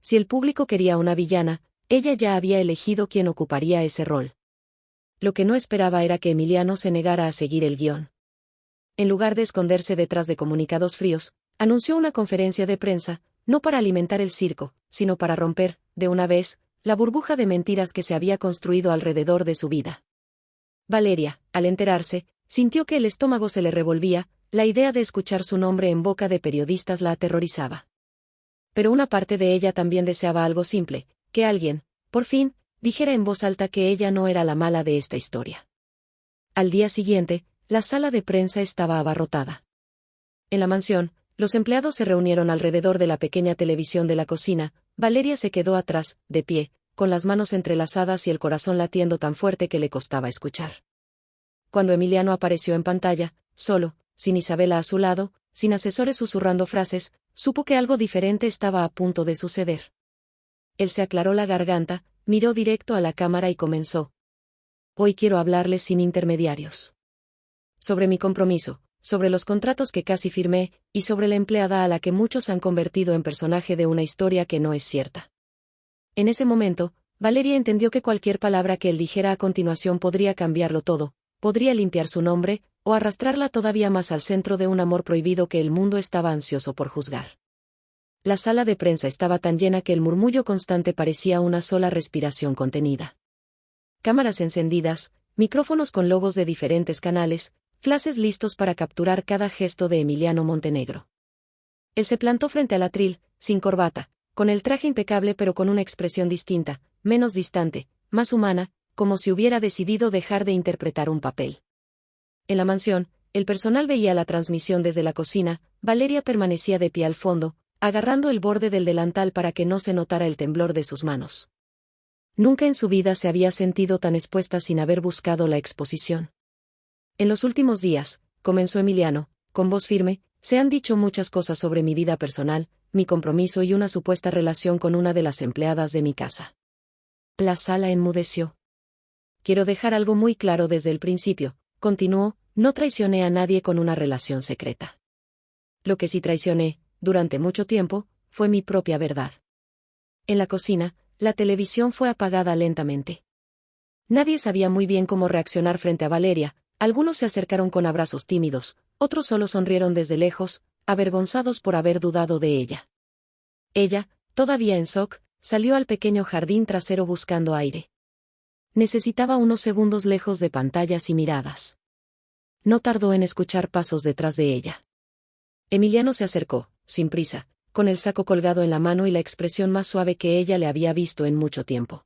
S1: Si el público quería una villana, ella ya había elegido quién ocuparía ese rol. Lo que no esperaba era que Emiliano se negara a seguir el guión. En lugar de esconderse detrás de comunicados fríos, anunció una conferencia de prensa, no para alimentar el circo, sino para romper, de una vez, la burbuja de mentiras que se había construido alrededor de su vida. Valeria, al enterarse, sintió que el estómago se le revolvía, la idea de escuchar su nombre en boca de periodistas la aterrorizaba. Pero una parte de ella también deseaba algo simple, que alguien, por fin, dijera en voz alta que ella no era la mala de esta historia. Al día siguiente, la sala de prensa estaba abarrotada. En la mansión, los empleados se reunieron alrededor de la pequeña televisión de la cocina. Valeria se quedó atrás, de pie, con las manos entrelazadas y el corazón latiendo tan fuerte que le costaba escuchar. Cuando Emiliano apareció en pantalla, solo, sin Isabela a su lado, sin asesores susurrando frases, supo que algo diferente estaba a punto de suceder. Él se aclaró la garganta, miró directo a la cámara y comenzó. Hoy quiero hablarles sin intermediarios. Sobre mi compromiso, sobre los contratos que casi firmé, y sobre la empleada a la que muchos han convertido en personaje de una historia que no es cierta. En ese momento, Valeria entendió que cualquier palabra que él dijera a continuación podría cambiarlo todo, podría limpiar su nombre, o arrastrarla todavía más al centro de un amor prohibido que el mundo estaba ansioso por juzgar. La sala de prensa estaba tan llena que el murmullo constante parecía una sola respiración contenida. Cámaras encendidas, micrófonos con logos de diferentes canales, flashes listos para capturar cada gesto de Emiliano Montenegro. Él se plantó frente al atril, sin corbata, con el traje impecable pero con una expresión distinta, menos distante, más humana, como si hubiera decidido dejar de interpretar un papel. En la mansión, el personal veía la transmisión desde la cocina. Valeria permanecía de pie al fondo, agarrando el borde del delantal para que no se notara el temblor de sus manos. Nunca en su vida se había sentido tan expuesta sin haber buscado la exposición. En los últimos días, comenzó Emiliano, con voz firme, se han dicho muchas cosas sobre mi vida personal, mi compromiso y una supuesta relación con una de las empleadas de mi casa. La sala enmudeció. Quiero dejar algo muy claro desde el principio, continuó, no traicioné a nadie con una relación secreta. Lo que sí traicioné, durante mucho tiempo, fue mi propia verdad. En la cocina, la televisión fue apagada lentamente. Nadie sabía muy bien cómo reaccionar frente a Valeria. Algunos se acercaron con abrazos tímidos, otros solo sonrieron desde lejos, avergonzados por haber dudado de ella. Ella, todavía en shock, salió al pequeño jardín trasero buscando aire. Necesitaba unos segundos lejos de pantallas y miradas. No tardó en escuchar pasos detrás de ella. Emiliano se acercó, sin prisa, con el saco colgado en la mano y la expresión más suave que ella le había visto en mucho tiempo.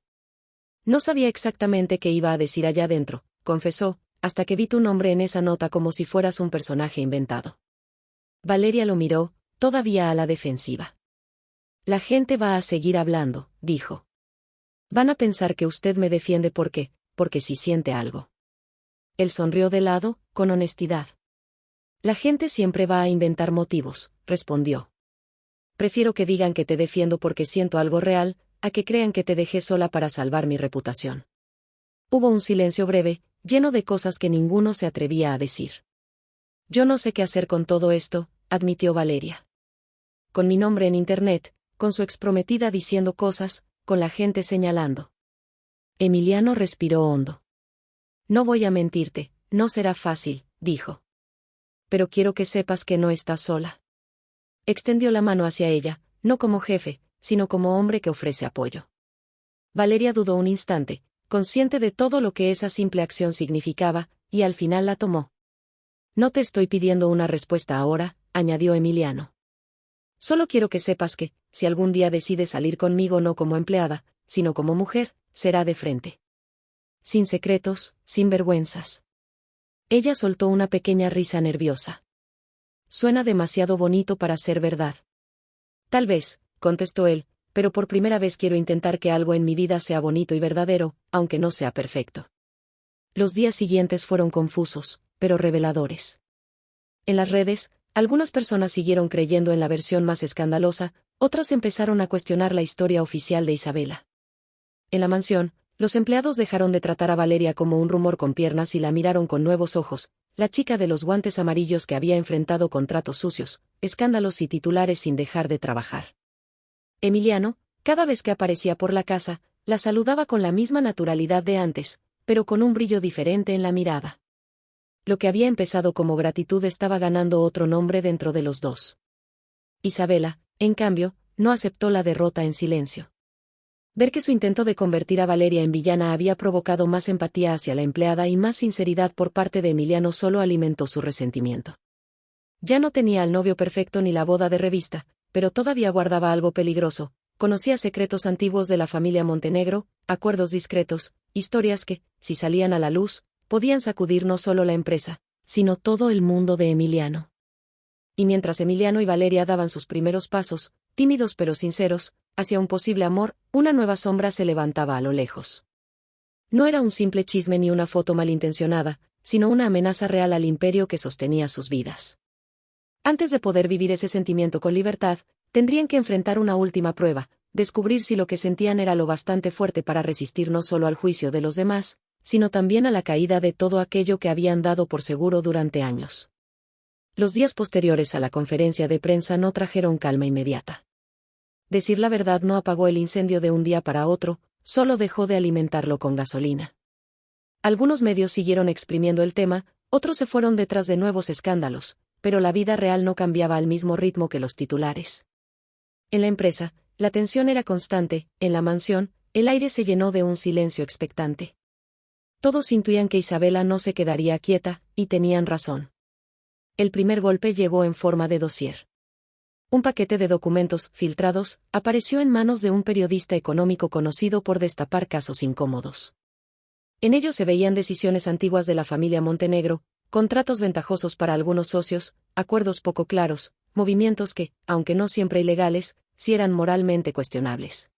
S1: No sabía exactamente qué iba a decir allá adentro, confesó, hasta que vi tu nombre en esa nota como si fueras un personaje inventado. Valeria lo miró, todavía a la defensiva. La gente va a seguir hablando, dijo. Van a pensar que usted me defiende porque sí siente algo. Él sonrió de lado, con honestidad. La gente siempre va a inventar motivos, respondió. Prefiero que digan que te defiendo porque siento algo real, a que crean que te dejé sola para salvar mi reputación. Hubo un silencio breve, lleno de cosas que ninguno se atrevía a decir. Yo no sé qué hacer con todo esto, admitió Valeria. Con mi nombre en internet, con su exprometida diciendo cosas, con la gente señalando. Emiliano respiró hondo. No voy a mentirte, no será fácil, dijo. Pero quiero que sepas que no estás sola. Extendió la mano hacia ella, no como jefe, sino como hombre que ofrece apoyo. Valeria dudó un instante, consciente de todo lo que esa simple acción significaba, y al final la tomó. No te estoy pidiendo una respuesta ahora, añadió Emiliano. Solo quiero que sepas que, si algún día decides salir conmigo no como empleada, sino como mujer, será de frente. Sin secretos, sin vergüenzas. Ella soltó una pequeña risa nerviosa. Suena demasiado bonito para ser verdad. Tal vez, contestó él, pero por primera vez quiero intentar que algo en mi vida sea bonito y verdadero, aunque no sea perfecto. Los días siguientes fueron confusos, pero reveladores. En las redes, algunas personas siguieron creyendo en la versión más escandalosa, otras empezaron a cuestionar la historia oficial de Isabela. En la mansión, los empleados dejaron de tratar a Valeria como un rumor con piernas y la miraron con nuevos ojos, la chica de los guantes amarillos que había enfrentado contratos sucios, escándalos y titulares sin dejar de trabajar. Emiliano, cada vez que aparecía por la casa, la saludaba con la misma naturalidad de antes, pero con un brillo diferente en la mirada. Lo que había empezado como gratitud estaba ganando otro nombre dentro de los dos. Isabela, en cambio, no aceptó la derrota en silencio. Ver que su intento de convertir a Valeria en villana había provocado más empatía hacia la empleada y más sinceridad por parte de Emiliano solo alimentó su resentimiento. Ya no tenía al novio perfecto ni la boda de revista, pero todavía guardaba algo peligroso, conocía secretos antiguos de la familia Montenegro, acuerdos discretos, historias que, si salían a la luz, podían sacudir no solo la empresa, sino todo el mundo de Emiliano. Y mientras Emiliano y Valeria daban sus primeros pasos, tímidos pero sinceros, hacia un posible amor, una nueva sombra se levantaba a lo lejos. No era un simple chisme ni una foto malintencionada, sino una amenaza real al imperio que sostenía sus vidas. Antes de poder vivir ese sentimiento con libertad, tendrían que enfrentar una última prueba, descubrir si lo que sentían era lo bastante fuerte para resistir no solo al juicio de los demás, sino también a la caída de todo aquello que habían dado por seguro durante años. Los días posteriores a la conferencia de prensa no trajeron calma inmediata. Decir la verdad no apagó el incendio de un día para otro, solo dejó de alimentarlo con gasolina. Algunos medios siguieron exprimiendo el tema, otros se fueron detrás de nuevos escándalos, pero la vida real no cambiaba al mismo ritmo que los titulares. En la empresa, la tensión era constante, en la mansión, el aire se llenó de un silencio expectante. Todos intuían que Isabela no se quedaría quieta, y tenían razón. El primer golpe llegó en forma de dossier. Un paquete de documentos, filtrados, apareció en manos de un periodista económico conocido por destapar casos incómodos. En ellos se veían decisiones antiguas de la familia Montenegro, contratos ventajosos para algunos socios, acuerdos poco claros, movimientos que, aunque no siempre ilegales, sí eran moralmente cuestionables.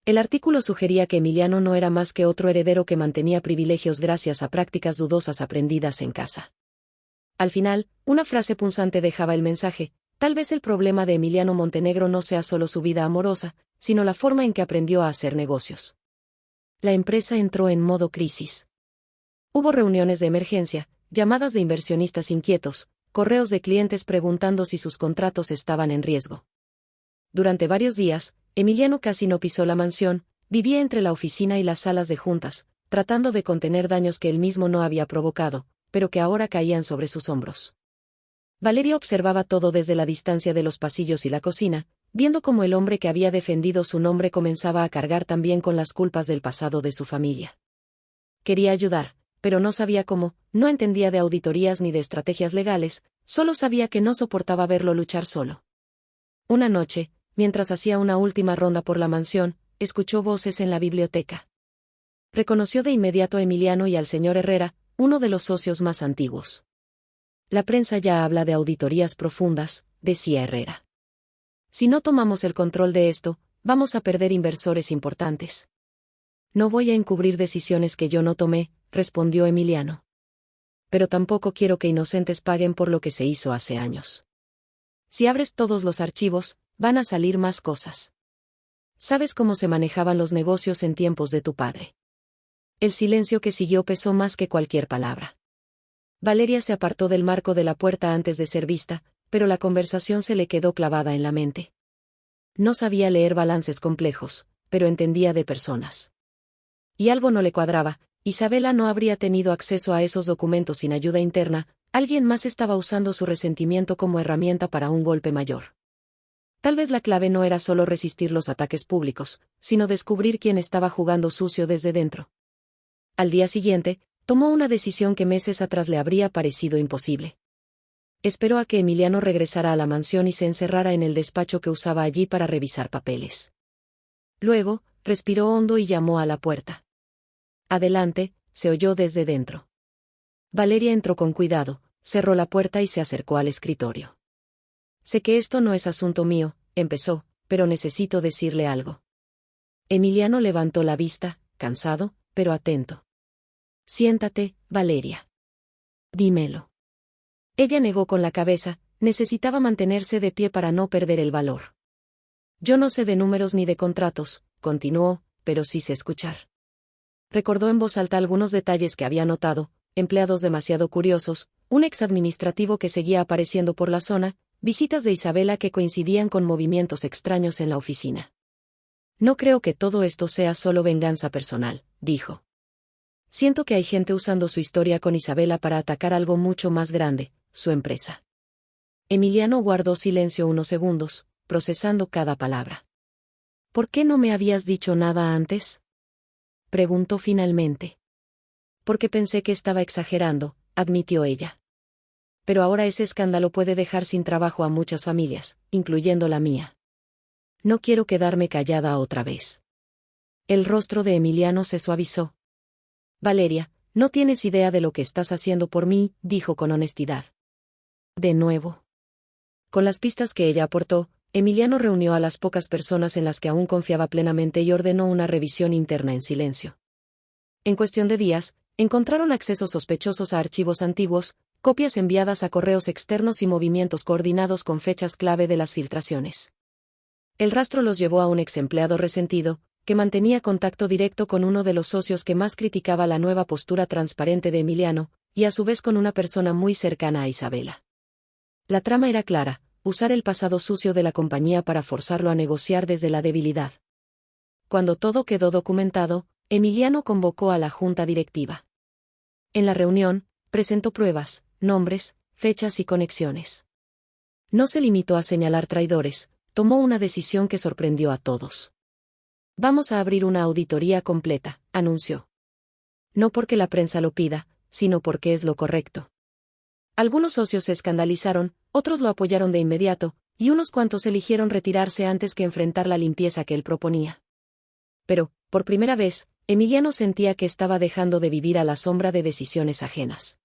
S1: El artículo sugería que Emiliano no era más que otro heredero que mantenía privilegios gracias a prácticas dudosas aprendidas en casa. Al final, una frase punzante dejaba el mensaje: tal vez el problema de Emiliano Montenegro no sea solo su vida amorosa, sino la forma en que aprendió a hacer negocios. La empresa entró en modo crisis. Hubo reuniones de emergencia, llamadas de inversionistas inquietos, correos de clientes preguntando si sus contratos estaban en riesgo. Durante varios días, Emiliano casi no pisó la mansión, vivía entre la oficina y las salas de juntas, tratando de contener daños que él mismo no había provocado, pero que ahora caían sobre sus hombros. Valeria observaba todo desde la distancia de los pasillos y la cocina, viendo cómo el hombre que había defendido su nombre comenzaba a cargar también con las culpas del pasado de su familia. Quería ayudar, pero no sabía cómo, no entendía de auditorías ni de estrategias legales, solo sabía que no soportaba verlo luchar solo. Una noche, mientras hacía una última ronda por la mansión, escuchó voces en la biblioteca. Reconoció de inmediato a Emiliano y al señor Herrera, uno de los socios más antiguos. La prensa ya habla de auditorías profundas, decía Herrera. Si no tomamos el control de esto, vamos a perder inversores importantes. No voy a encubrir decisiones que yo no tomé, respondió Emiliano. Pero tampoco quiero que inocentes paguen por lo que se hizo hace años. Si abres todos los archivos, van a salir más cosas. ¿Sabes cómo se manejaban los negocios en tiempos de tu padre? El silencio que siguió pesó más que cualquier palabra. Valeria se apartó del marco de la puerta antes de ser vista, pero la conversación se le quedó clavada en la mente. No sabía leer balances complejos, pero entendía de personas. Y algo no le cuadraba: Isabela no habría tenido acceso a esos documentos sin ayuda interna, alguien más estaba usando su resentimiento como herramienta para un golpe mayor. Tal vez la clave no era solo resistir los ataques públicos, sino descubrir quién estaba jugando sucio desde dentro. Al día siguiente, tomó una decisión que meses atrás le habría parecido imposible. Esperó a que Emiliano regresara a la mansión y se encerrara en el despacho que usaba allí para revisar papeles. Luego, respiró hondo y llamó a la puerta. Adelante, se oyó desde dentro. Valeria entró con cuidado, cerró la puerta y se acercó al escritorio. Sé que esto no es asunto mío, empezó, pero necesito decirle algo. Emiliano levantó la vista, cansado, pero atento. Siéntate, Valeria. Dímelo. Ella negó con la cabeza, necesitaba mantenerse de pie para no perder el valor. Yo no sé de números ni de contratos, continuó, pero sí sé escuchar. Recordó en voz alta algunos detalles que había notado, empleados demasiado curiosos, un exadministrativo que seguía apareciendo por la zona, visitas de Isabela que coincidían con movimientos extraños en la oficina. No creo que todo esto sea solo venganza personal, dijo. Siento que hay gente usando su historia con Isabela para atacar algo mucho más grande, su empresa. Emiliano guardó silencio unos segundos, procesando cada palabra. ¿Por qué no me habías dicho nada antes? Preguntó finalmente. Porque pensé que estaba exagerando, admitió ella. Pero ahora ese escándalo puede dejar sin trabajo a muchas familias, incluyendo la mía. No quiero quedarme callada otra vez. El rostro de Emiliano se suavizó. Valeria, no tienes idea de lo que estás haciendo por mí, dijo con honestidad. De nuevo. Con las pistas que ella aportó, Emiliano reunió a las pocas personas en las que aún confiaba plenamente y ordenó una revisión interna en silencio. En cuestión de días, encontraron accesos sospechosos a archivos antiguos, copias enviadas a correos externos y movimientos coordinados con fechas clave de las filtraciones. El rastro los llevó a un ex empleado resentido, que mantenía contacto directo con uno de los socios que más criticaba la nueva postura transparente de Emiliano, y a su vez con una persona muy cercana a Isabela. La trama era clara: usar el pasado sucio de la compañía para forzarlo a negociar desde la debilidad. Cuando todo quedó documentado, Emiliano convocó a la junta directiva. En la reunión, presentó pruebas, nombres, fechas y conexiones. No se limitó a señalar traidores, tomó una decisión que sorprendió a todos. Vamos a abrir una auditoría completa, anunció. No porque la prensa lo pida, sino porque es lo correcto. Algunos socios se escandalizaron, otros lo apoyaron de inmediato, y unos cuantos eligieron retirarse antes que enfrentar la limpieza que él proponía. Pero, por primera vez, Emiliano sentía que estaba dejando de vivir a la sombra de decisiones ajenas.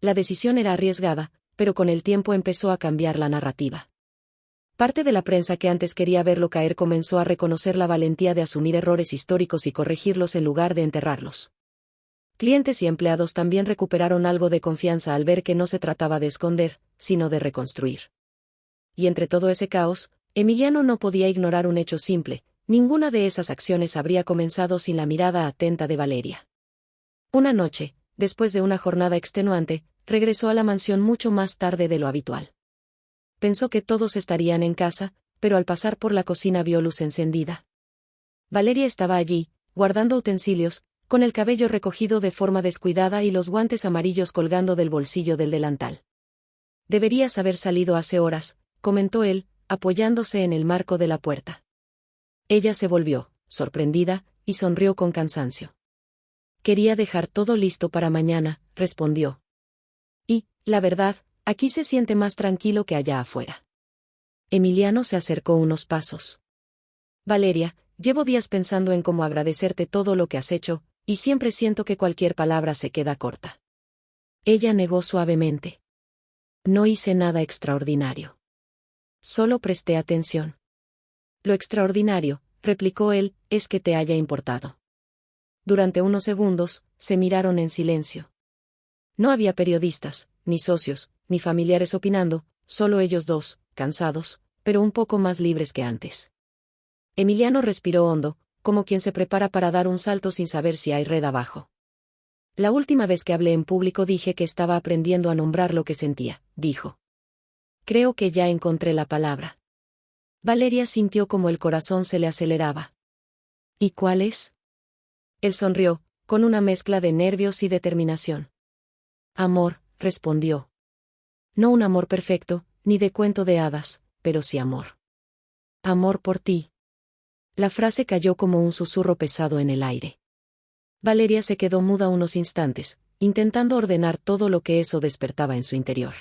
S1: La decisión era arriesgada, pero con el tiempo empezó a cambiar la narrativa. Parte de la prensa que antes quería verlo caer comenzó a reconocer la valentía de asumir errores históricos y corregirlos en lugar de enterrarlos. Clientes y empleados también recuperaron algo de confianza al ver que no se trataba de esconder, sino de reconstruir. Y entre todo ese caos, Emiliano no podía ignorar un hecho simple: ninguna de esas acciones habría comenzado sin la mirada atenta de Valeria. Una noche, después de una jornada extenuante, regresó a la mansión mucho más tarde de lo habitual. Pensó que todos estarían en casa, pero al pasar por la cocina vio luz encendida. Valeria estaba allí, guardando utensilios, con el cabello recogido de forma descuidada y los guantes amarillos colgando del bolsillo del delantal. Deberías haber salido hace horas, comentó él, apoyándose en el marco de la puerta. Ella se volvió, sorprendida, y sonrió con cansancio. Quería dejar todo listo para mañana, respondió. Y, la verdad, aquí se siente más tranquilo que allá afuera. Emiliano se acercó unos pasos. Valeria, llevo días pensando en cómo agradecerte todo lo que has hecho, y siempre siento que cualquier palabra se queda corta. Ella negó suavemente. No hice nada extraordinario. Solo presté atención. Lo extraordinario, replicó él, es que te haya importado. Durante unos segundos, se miraron en silencio. No había periodistas, ni socios, ni familiares opinando, solo ellos dos, cansados, pero un poco más libres que antes. Emiliano respiró hondo, como quien se prepara para dar un salto sin saber si hay red abajo. La última vez que hablé en público dije que estaba aprendiendo a nombrar lo que sentía, dijo. Creo que ya encontré la palabra. Valeria sintió como el corazón se le aceleraba. ¿Y cuál es? Él sonrió, con una mezcla de nervios y determinación. Amor, respondió. No un amor perfecto, ni de cuento de hadas, pero sí amor. Amor por ti. La frase cayó como un susurro pesado en el aire. Valeria se quedó muda unos instantes, intentando ordenar todo lo que eso despertaba en su interior.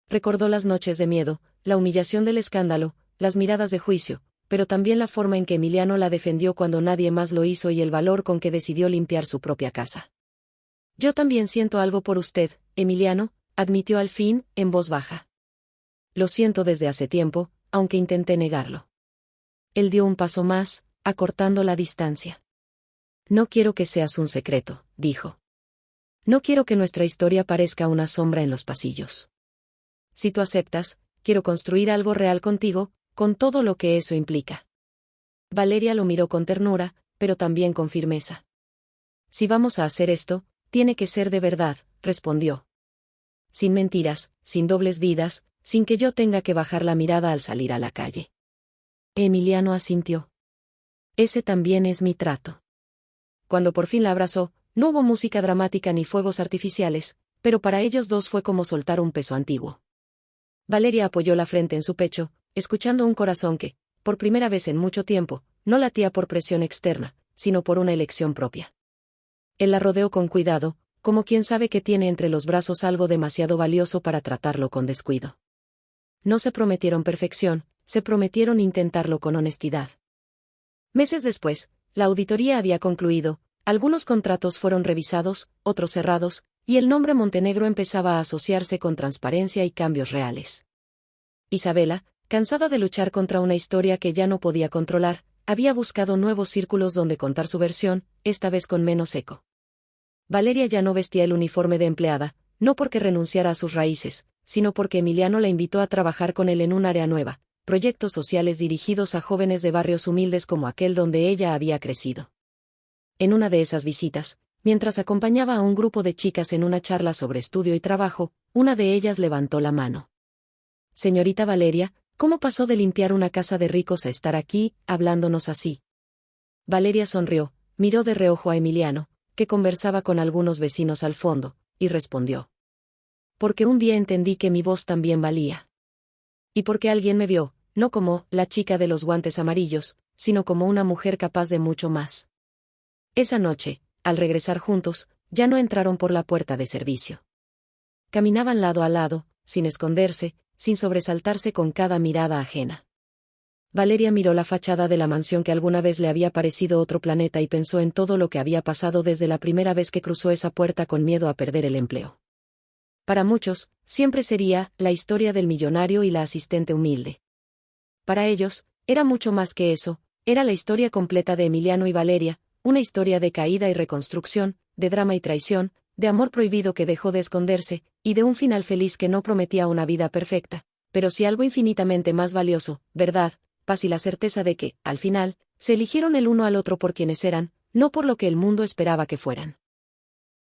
S1: Recordó las noches de miedo, la humillación del escándalo, las miradas de juicio, pero también la forma en que Emiliano la defendió cuando nadie más lo hizo y el valor con que decidió limpiar su propia casa. Yo también siento algo por usted, Emiliano, admitió al fin, en voz baja. Lo siento desde hace tiempo, aunque intenté negarlo. Él dio un paso más, acortando la distancia. No quiero que seas un secreto, dijo. No quiero que nuestra historia parezca una sombra en los pasillos. Si tú aceptas, quiero construir algo real contigo, con todo lo que eso implica. Valeria lo miró con ternura, pero también con firmeza. Si vamos a hacer esto, tiene que ser de verdad, respondió. Sin mentiras, sin dobles vidas, sin que yo tenga que bajar la mirada al salir a la calle. Emiliano asintió. Ese también es mi trato. Cuando por fin la abrazó, no hubo música dramática ni fuegos artificiales, pero para ellos dos fue como soltar un peso antiguo. Valeria apoyó la frente en su pecho, escuchando un corazón que, por primera vez en mucho tiempo, no latía por presión externa, sino por una elección propia. Él la rodeó con cuidado, como quien sabe que tiene entre los brazos algo demasiado valioso para tratarlo con descuido. No se prometieron perfección, se prometieron intentarlo con honestidad. Meses después, la auditoría había concluido, algunos contratos fueron revisados, otros cerrados, y el nombre Montenegro empezaba a asociarse con transparencia y cambios reales. Isabela, cansada de luchar contra una historia que ya no podía controlar, había buscado nuevos círculos donde contar su versión, esta vez con menos eco. Valeria ya no vestía el uniforme de empleada, no porque renunciara a sus raíces, sino porque Emiliano la invitó a trabajar con él en un área nueva, proyectos sociales dirigidos a jóvenes de barrios humildes como aquel donde ella había crecido. En una de esas visitas, mientras acompañaba a un grupo de chicas en una charla sobre estudio y trabajo, una de ellas levantó la mano. Señorita Valeria, ¿cómo pasó de limpiar una casa de ricos a estar aquí, hablándonos así? Valeria sonrió, miró de reojo a Emiliano, que conversaba con algunos vecinos al fondo, y respondió. Porque un día entendí que mi voz también valía. Y porque alguien me vio, no como la chica de los guantes amarillos, sino como una mujer capaz de mucho más. Esa noche, al regresar juntos, ya no entraron por la puerta de servicio. Caminaban lado a lado, sin esconderse, sin sobresaltarse con cada mirada ajena. Valeria miró la fachada de la mansión que alguna vez le había parecido otro planeta y pensó en todo lo que había pasado desde la primera vez que cruzó esa puerta con miedo a perder el empleo. Para muchos, siempre sería la historia del millonario y la asistente humilde. Para ellos, era mucho más que eso, era la historia completa de Emiliano y Valeria, una historia de caída y reconstrucción, de drama y traición, de amor prohibido que dejó de esconderse, y de un final feliz que no prometía una vida perfecta, pero sí algo infinitamente más valioso, verdad, paz y la certeza de que, al final, se eligieron el uno al otro por quienes eran, no por lo que el mundo esperaba que fueran.